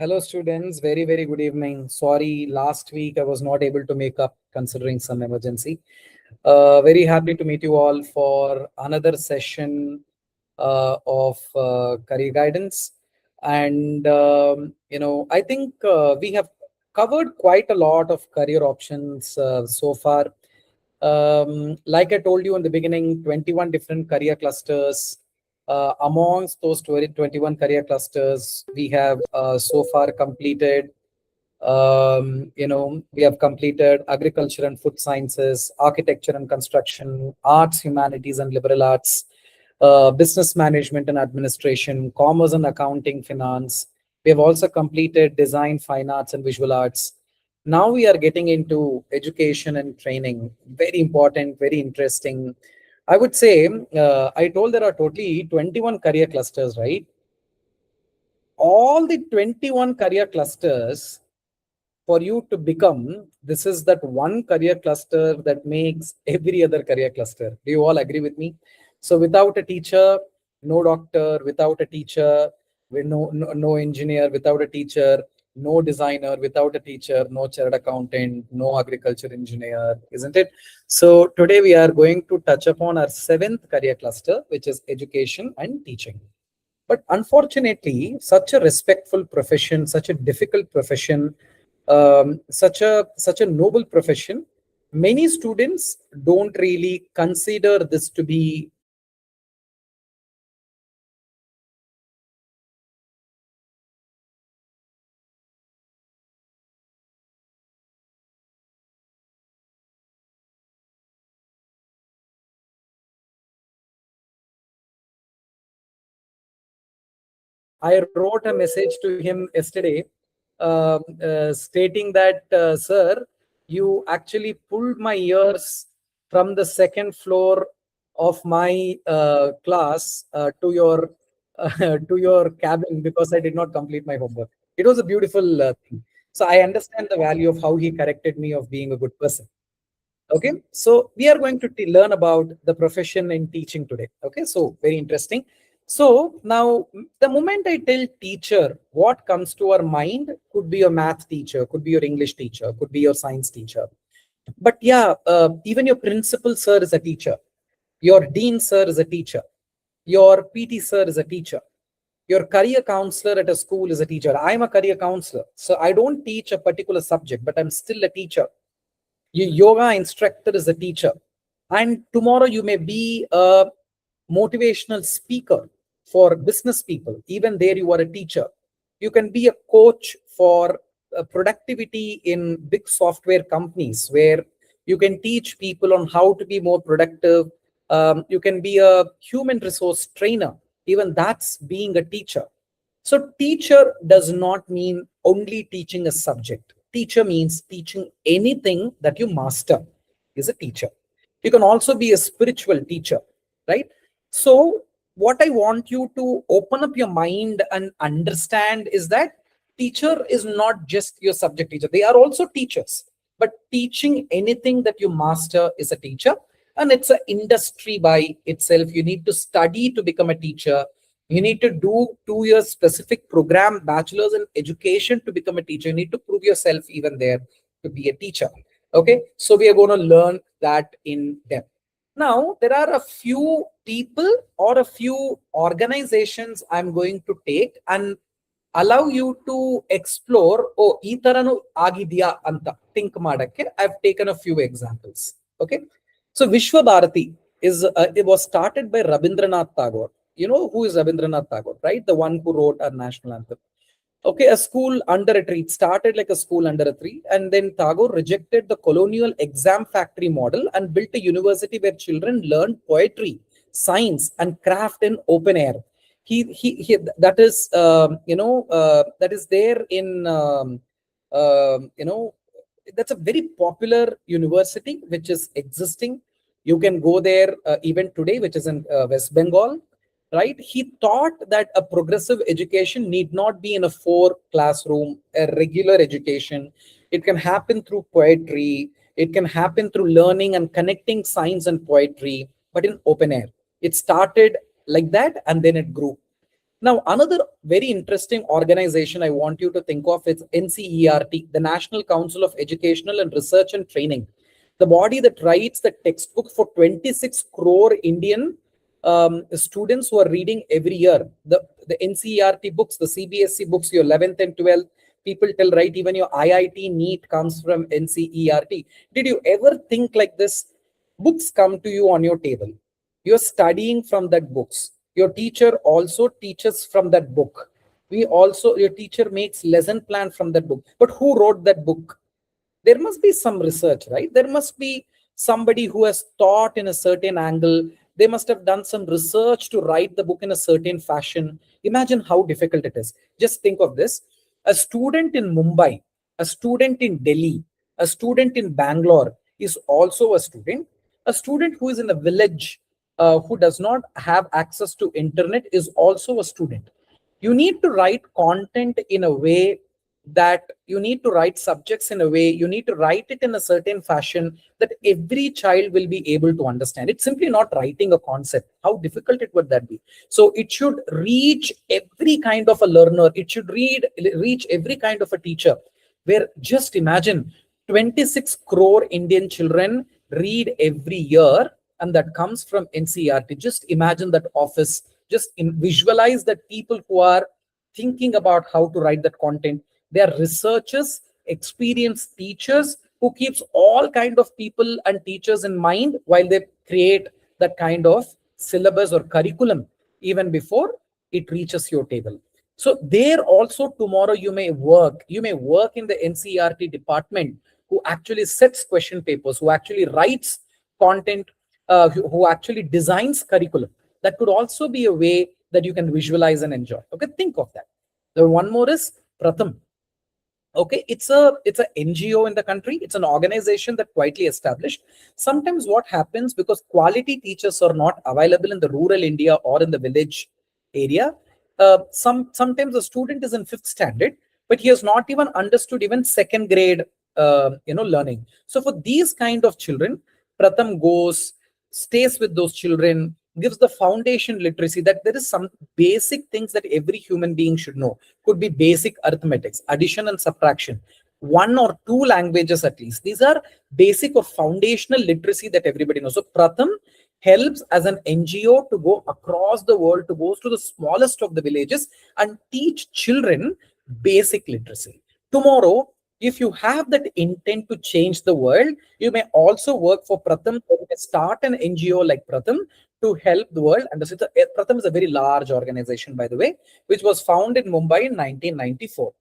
Hello, students. Very, very good evening. Sorry, last week I was not able to make up considering some emergency. Very happy to meet you all for another session of career guidance. And, I think we have covered quite a lot of career options so far. Like I told you in the beginning, 21 different career clusters. Amongst those 21 career clusters, we have so far completed, we have completed agriculture and food sciences, architecture and construction, arts, humanities and liberal arts, business management and administration, commerce and accounting, finance. We have also completed design, fine arts and visual arts. Now we are getting into education and training. Very important, very interesting. I would say, I told there are totally 21 career clusters, right? All the 21 career clusters, for you to become, this is that one career cluster that makes every other career cluster. Do you all agree with me? So without a teacher, no doctor; without a teacher, no engineer; without a teacher, no designer; without a teacher, no chartered accountant; no agriculture engineer, isn't it? So today we are going to touch upon our seventh career cluster, which is education and teaching. But unfortunately, such a respectful profession, such a difficult profession, such a noble profession, many students don't really consider this to be I wrote a message to him yesterday stating that, sir, you actually pulled my ears from the second floor of my class to your cabin because I did not complete my homework. It was a beautiful thing. So I understand the value of how he corrected me of being a good person. Okay, so we are going to learn about the profession in teaching today. Okay, so very interesting. So now, the moment I tell teacher, what comes to our mind could be your math teacher, could be your English teacher, could be your science teacher. But yeah, even your principal sir is a teacher. Your dean sir is a teacher. Your PT sir is a teacher. Your career counselor at a school is a teacher. I'm a career counselor. So I don't teach a particular subject, but I'm still a teacher. Your yoga instructor is a teacher. And tomorrow you may be a motivational speaker for business people. Even there you are a teacher. You can be a coach for productivity in big software companies where you can teach people on how to be more productive. You can be a human resource trainer. Even that's being a teacher. So teacher does not mean only teaching a subject. Teacher means teaching anything that you master is a teacher. You can also be a spiritual teacher, right? So what I want you to open up your mind and understand is that teacher is not just your subject teacher. They are also teachers, but teaching anything that you master is a teacher. And it's an industry by itself. You need to study to become a teacher. You need to do 2 years specific program, bachelor's in education to become a teacher. You need to prove yourself even there to be a teacher. Okay, so we are going to learn that in depth. Now, there are a few people or a few organizations I'm going to take and allow you to explore. Oh, ಈ ತರನು ಆಗಿದ್ಯಾ ಅಂತ think ಮಾಡಕ್ಕೆ I've taken a few examples. Okay, so Vishwa Bharati it was started by Rabindranath Tagore. You know who is Rabindranath Tagore, right? The one who wrote our national anthem. Okay, a school under a tree. It started like a school under a tree, and then Tagore rejected the colonial exam factory model and built a university where children learned poetry, science, and craft in open air. He that is that is there in that's a very popular university which is existing. You can go there even today, which is in West Bengal, right? He thought that a progressive education need not be in a 4 classroom, a regular education. It can happen through poetry. It can happen through learning and connecting science and poetry, but in open air. It started like that and then it grew. Now, another very interesting organization I want you to think of is NCERT, the National Council of Educational and Research and Training, the body that writes the textbook for 26 crore Indian students who are reading every year. The NCERT books, the CBSE books, your 11th and 12th, people tell, right, even your IIT NEET comes from NCERT. Did you ever think like this? Books come to you on your table. You're studying from that books. Your teacher also teaches from that book. Your teacher makes lesson plan from that book. But who wrote that book? There must be some research, right? There must be somebody who has thought in a certain angle. They must have done some research to write the book in a certain fashion. Imagine how difficult it is. Just think of this. A student in Mumbai, a student in Delhi, a student in Bangalore is also a student. A student who is in a village who does not have access to internet is also a student. You need to write content in a way that you need to write subjects in a way, you need to write it in a certain fashion that every child will be able to understand. It's simply not writing a concept. How difficult it would that be? So it should reach every kind of a learner. It should reach every kind of a teacher, where just imagine 26 crore Indian children read every year, and that comes from NCERT. Just imagine that office. Just visualize that people who are thinking about how to write that content. They are researchers, experienced teachers who keeps all kind of people and teachers in mind while they create that kind of syllabus or curriculum even before it reaches your table. So there also tomorrow you may work in the NCERT department, who actually sets question papers, who actually writes content, who actually designs curriculum. That could also be a way that you can visualize and enjoy. Okay, think of that. The one more is Pratham. Okay, it's a NGO in the country. It's an organization that quietly established. Sometimes what happens, because quality teachers are not available in the rural India or in the village area, sometimes a student is in 5th standard, but he has not even understood even 2nd grade learning. So for these kind of children, Pratham goes, stays with those children, gives the foundation literacy, that there is some basic things that every human being should know. Could be basic arithmetics, addition and subtraction, 1 or 2 languages at least. These are basic or foundational literacy that everybody knows. So Pratham helps as an NGO to go across the world, to go to the smallest of the villages and teach children basic literacy. Tomorrow, if you have that intent to change the world, you may also work for Pratham. You may start an NGO like Pratham to help the world. And Pratham is a very large organization, by the way, which was founded in Mumbai in 1994.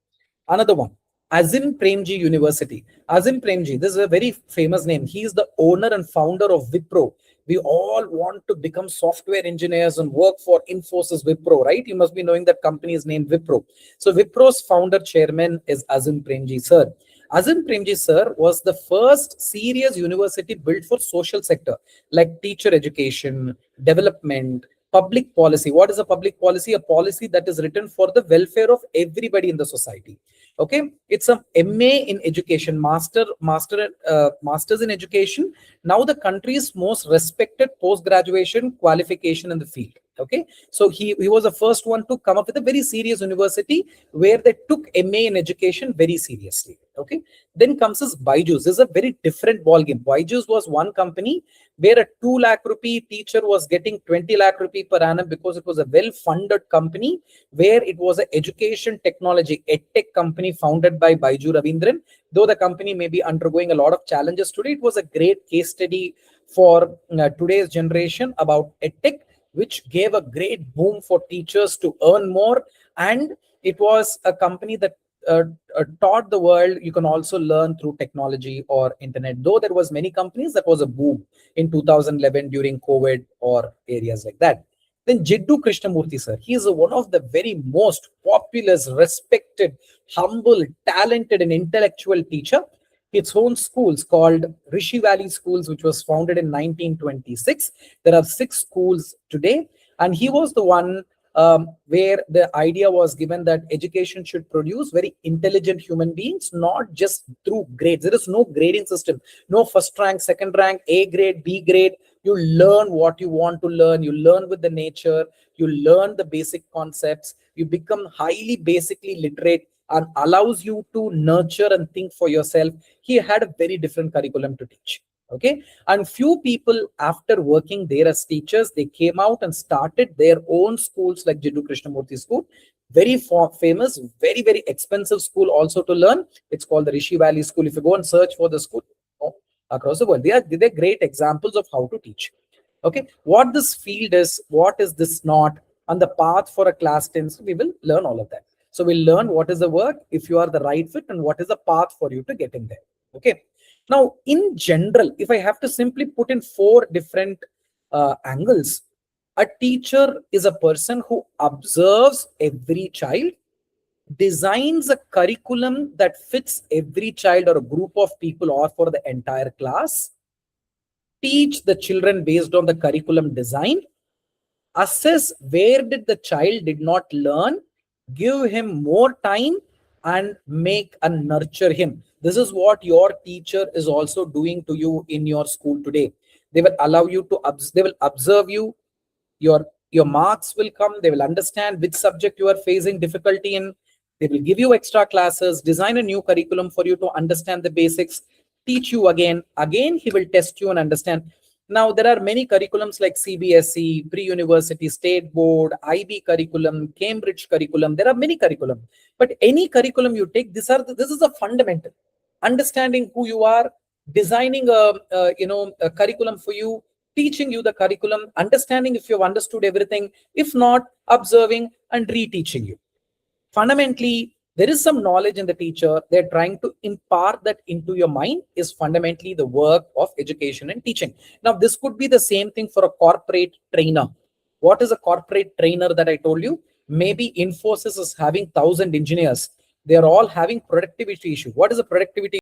Another one, Azim Premji University. Azim Premji, this is a very famous name. He is the owner and founder of Wipro. We all want to become software engineers and work for Infosys Wipro, right? You must be knowing that company is named Wipro. So Wipro's founder chairman is Azim Premji sir. Azim Premji sir was the first serious university built for social sector, like teacher education, development, public policy. What is a public policy? A policy that is written for the welfare of everybody in the society. Okay, it's a MA in education, masters in education. Now the country's most respected post-graduation qualification in the field. Okay, so he was the first one to come up with a very serious university where they took MA in education very seriously. Okay, then comes this Byju's. This is a very different ballgame. Byju's was one company where a 2 lakh rupee teacher was getting 20 lakh rupee per annum, because it was a well-funded company where it was an education technology, EdTech company founded by Baiju Ravindran. Though the company may be undergoing a lot of challenges today, it was a great case study for today's generation about EdTech, which gave a great boom for teachers to earn more. And it was a company that taught the world you can also learn through technology or internet. Though there was many companies, that was a boom in 2011 during COVID or areas like that. Then Jiddu Krishnamurthy sir, he is one of the very most popular, respected, humble, talented and intellectual teacher. Its own schools called Rishi Valley Schools, which was founded in 1926. There are 6 schools today, and he was the one where the idea was given that education should produce very intelligent human beings, not just through grades. There is no grading system, no first rank, second rank, A grade, B grade, You learn what you want to learn. You learn with the nature. You learn the basic concepts. You become highly basically literate and allows you to nurture and think for yourself. He had a very different curriculum to teach. Okay. And few people, after working there as teachers, they came out and started their own schools like Jiddu Krishnamurti School. Very famous, very, very expensive school also to learn. It's called the Rishi Valley School. If you go and search for the school across the world, they're great examples of how to teach. Okay. What this field is, what is this not, and the path for a class 10, we will learn all of that. So we'll learn what is the work, if you are the right fit, and what is the path for you to get in there. Okay. Now, in general, if I have to simply put in 4 different angles, a teacher is a person who observes every child, designs a curriculum that fits every child or a group of people or for the entire class, teach the children based on the curriculum design, assess where did the child did not learn, give him more time, and make and nurture him. This is what your teacher is also doing to you in your school today. They will allow you to they will observe you. Your marks will come. They will understand which subject you are facing difficulty in. They will give you extra classes, design a new curriculum for you to understand the basics, teach you again. Again, he will test you and understand. Now, there are many curriculums like CBSE, pre-university, state board, IB curriculum, Cambridge curriculum. There are many curriculum. But any curriculum you take, this is a fundamental. Understanding who you are, designing a curriculum for you, teaching you the curriculum, understanding if you've understood everything, if not, observing and reteaching you. Fundamentally, there is some knowledge in the teacher. They're trying to impart that into your mind is fundamentally the work of education and teaching. Now, this could be the same thing for a corporate trainer. What is a corporate trainer that I told you? Maybe Infosys is having 1,000 engineers. They are all having productivity issue. What is a productivity